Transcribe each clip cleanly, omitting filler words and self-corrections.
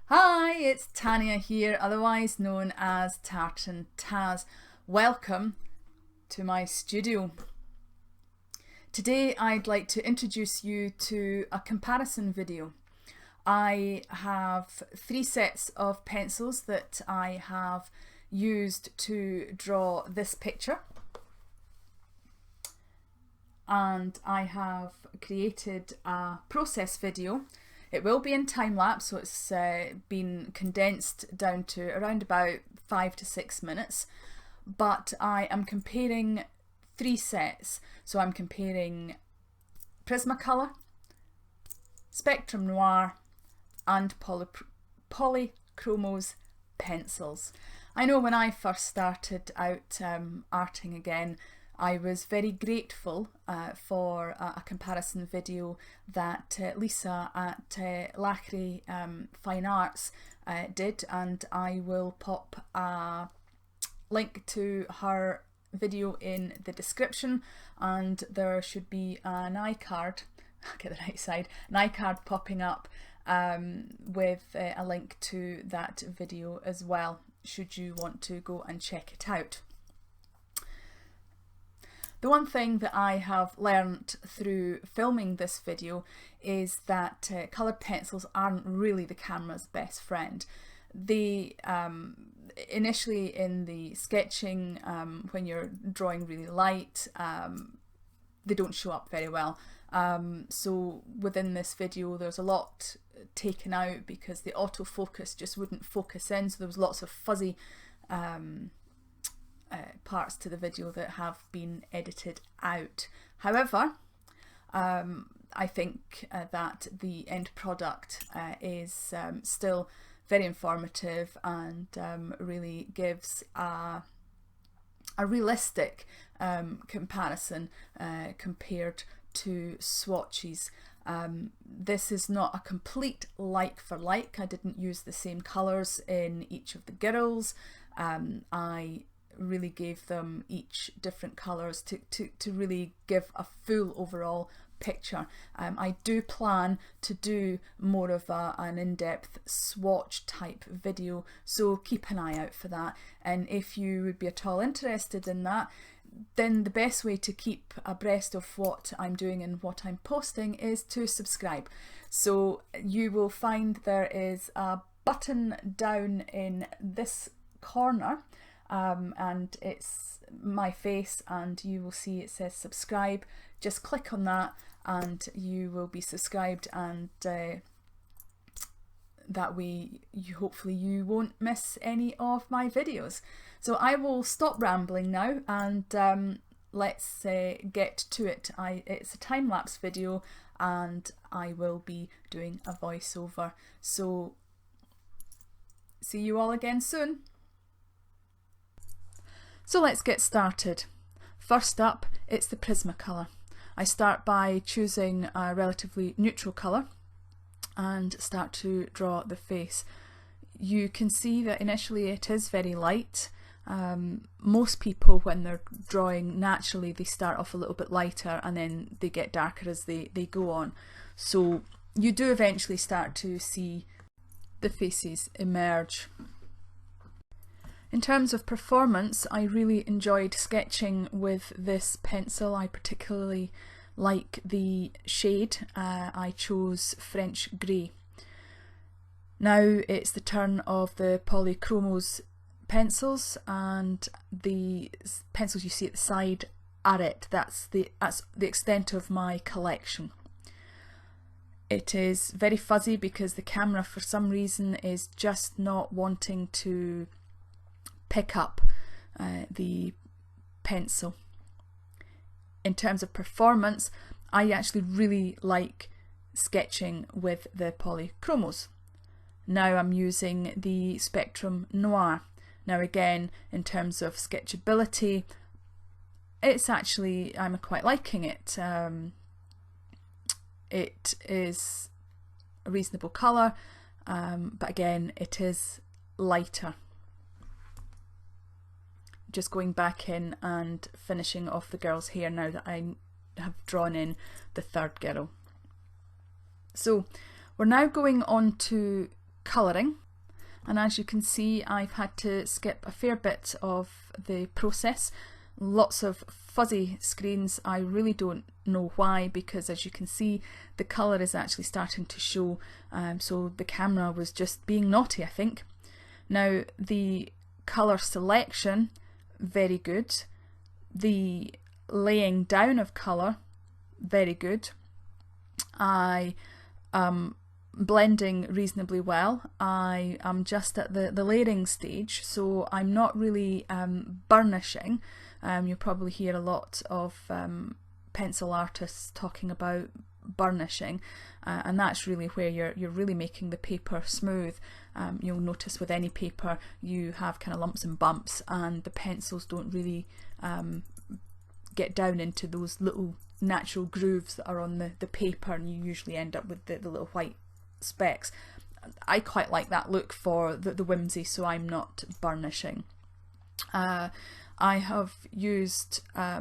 Hi, it's Tanya here, otherwise known as Tartan Taz. Welcome to my studio. Today I'd like to introduce you to a comparison video. I have 3 sets of pencils that I have used to draw this picture, and I have created a process video. It will be in time lapse, so it's been condensed down to around about 5 to 6 minutes, but I am comparing 3 sets. So I'm comparing Prismacolor, Spectrum Noir and polychromos pencils. I know when I first started out arting again, I was very grateful for a comparison video that Lisa at Lacquerie Fine Arts did, and I will pop a link to her video in the description, and there should be an iCard, I'll get the right side, an iCard popping up with a link to that video as well, should you want to go and check it out. The one thing that I have learnt through filming this video is that coloured pencils aren't really the camera's best friend. They initially in the sketching, when you're drawing really light, they don't show up very well. So within this video there's a lot taken out because the autofocus just wouldn't focus in, so there was lots of fuzzy parts to the video that have been edited out. However, I think that the end product is still very informative and really gives a realistic comparison compared to swatches. This is not a complete like for like. I didn't use the same colours in each of the girls. I really gave them each different colours to really give a full overall picture. I do plan to do more of an in-depth swatch type video, so keep an eye out for that, and if you would be at all interested in that, then the best way to keep abreast of what I'm doing and what I'm posting is to subscribe. So you will find there is a button down in this corner, and it's my face, and you will see it says subscribe. Just click on that and you will be subscribed, and that way hopefully you won't miss any of my videos. So I will stop rambling now and let's get to it. It's a time-lapse video and I will be doing a voiceover, so see you all again soon. So let's get started. First up, it's the Prismacolor. I start by choosing a relatively neutral colour and start to draw the face. You can see that initially it is very light. Most people, when they're drawing naturally, they start off a little bit lighter and then they get darker as they go on. So you do eventually start to see the faces emerge. In terms of performance, I really enjoyed sketching with this pencil. I particularly like the shade. I chose French Grey. Now it's the turn of the polychromos pencils, and the pencils you see at the side are it. That's the extent of my collection. It is very fuzzy because the camera for some reason is just not wanting to pick up the pencil. In terms of performance, I actually really like sketching with the polychromos. Now I'm using the Spectrum Noir. Now again, in terms of sketchability, it's actually, I'm quite liking it. It is a reasonable colour, but again it is lighter. Just going back in and finishing off the girl's hair now that I have drawn in the third girl. So we're now going on to colouring, and as you can see I've had to skip a fair bit of the process. Lots of fuzzy screens. I really don't know why, because as you can see the colour is actually starting to show, so the camera was just being naughty, I think. Now the colour selection, very good. The laying down of colour, very good. I am blending reasonably well. I am just at the layering stage, so I'm not really burnishing. You'll probably hear a lot of pencil artists talking about burnishing, and that's really where you're really making the paper smooth. You'll notice with any paper you have kind of lumps and bumps, and the pencils don't really get down into those little natural grooves that are on the paper, and you usually end up with the little white specks. I quite like that look for the whimsy, so I'm not burnishing. I have used a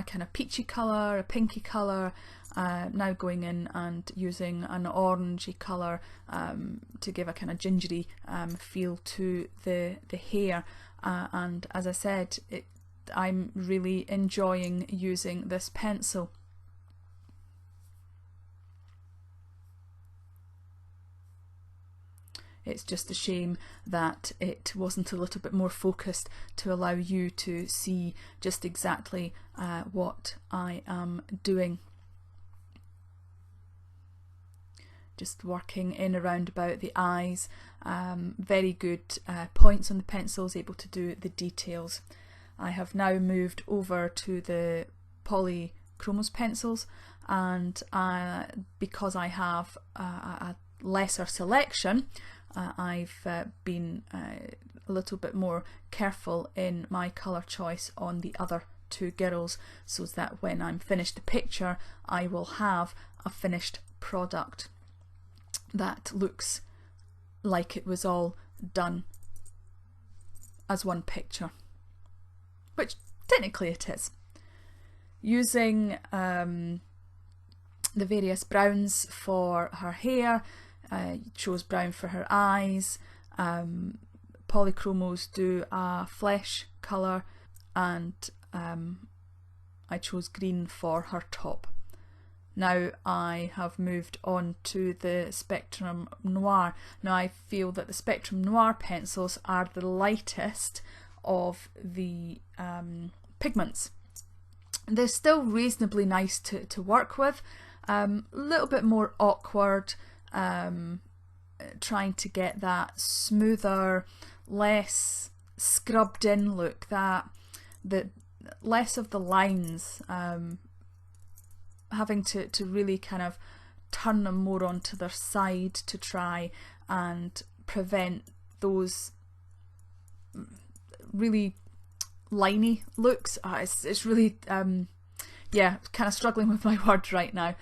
kind of peachy colour, a pinky colour, now going in and using an orangey colour to give a kind of gingery feel to the hair, and as I said, I'm really enjoying using this pencil. It's just a shame that it wasn't a little bit more focused to allow you to see just exactly what I am doing. Just working in around about the eyes, very good points on the pencils, able to do the details. I have now moved over to the polychromos pencils, and because I have a lesser selection, I've been a little bit more careful in my colour choice on the other two girls, so that when I'm finished the picture I will have a finished product that looks like it was all done as one picture, which technically it is. Using the various browns for her hair, chose brown for her eyes, polychromos do a flesh colour, and I chose green for her top. Now I have moved on to the Spectrum Noir. Now I feel that the Spectrum Noir pencils are the lightest of the pigments. They're still reasonably nice to work with, a little bit more awkward, trying to get that smoother, less scrubbed in look, that less of the lines, having to really kind of turn them more onto their side to try and prevent those really liney looks. It's really yeah, kind of struggling with my words right now.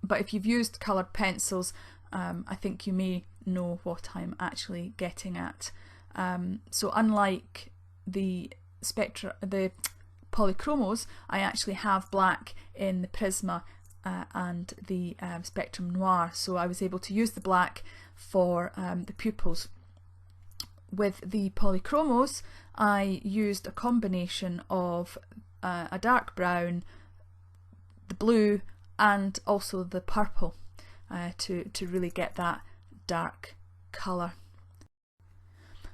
But if you've used coloured pencils, I think you may know what I'm actually getting at. So unlike the polychromos, I actually have black in the Prisma and the Spectrum Noir, so I was able to use the black for the pupils. With the polychromos, I used a combination of a dark brown, the blue, and also the purple to really get that dark colour.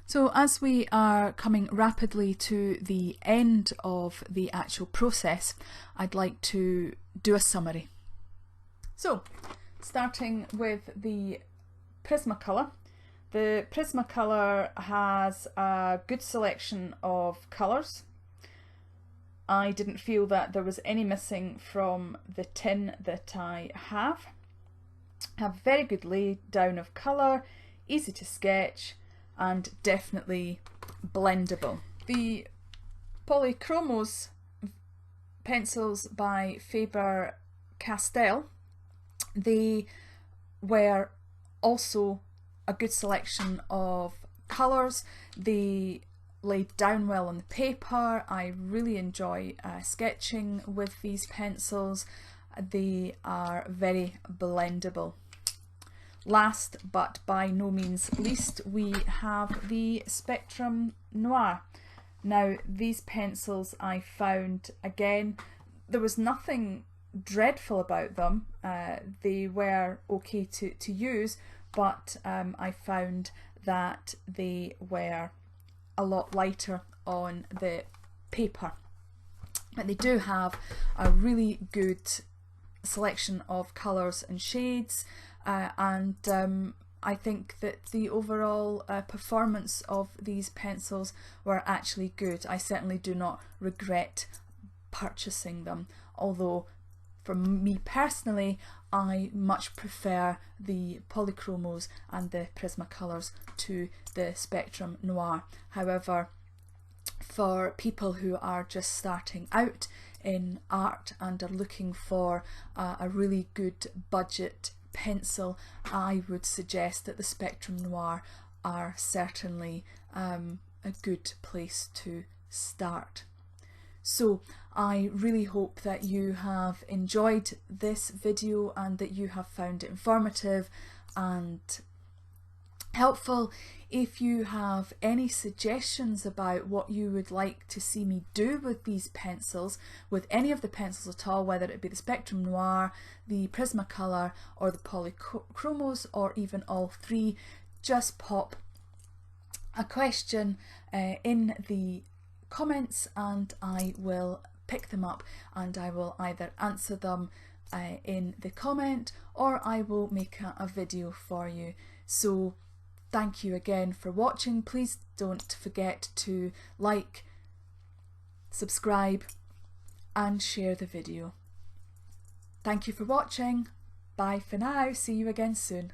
So as we are coming rapidly to the end of the actual process, I'd like to do a summary. So starting with the Prismacolor. The Prismacolor has a good selection of colours. I didn't feel that there was any missing from the tin that I have. Have very good lay down of colour, easy to sketch, and definitely blendable. The Polychromos pencils by Faber-Castell, they were also a good selection of colours. They laid down well on the paper. I really enjoy sketching with these pencils. They are very blendable. last but by no means least, we have the Spectrum Noir. Now these pencils I found, again, there was nothing dreadful about them. They were okay to use, but I found that they were a lot lighter on the paper. But they do have a really good selection of colours and shades, and I think that the overall performance of these pencils were actually good. I certainly do not regret purchasing them, although for me personally I much prefer the polychromos and the prismacolors to the Spectrum Noir. However, for people who are just starting out in art and are looking for a really good budget pencil, I would suggest that the Spectrum Noir are certainly a good place to start. So I really hope that you have enjoyed this video and that you have found it informative and helpful. If you have any suggestions about what you would like to see me do with these pencils, with any of the pencils at all, whether it be the Spectrum Noir, the Prismacolor or the polychromos, or even all three, just pop a question in the comments and I will pick them up and I will either answer them in the comment or I will make a video for you. So thank you again for watching. Please don't forget to like, subscribe and share the video. Thank you for watching. Bye for now. See you again soon.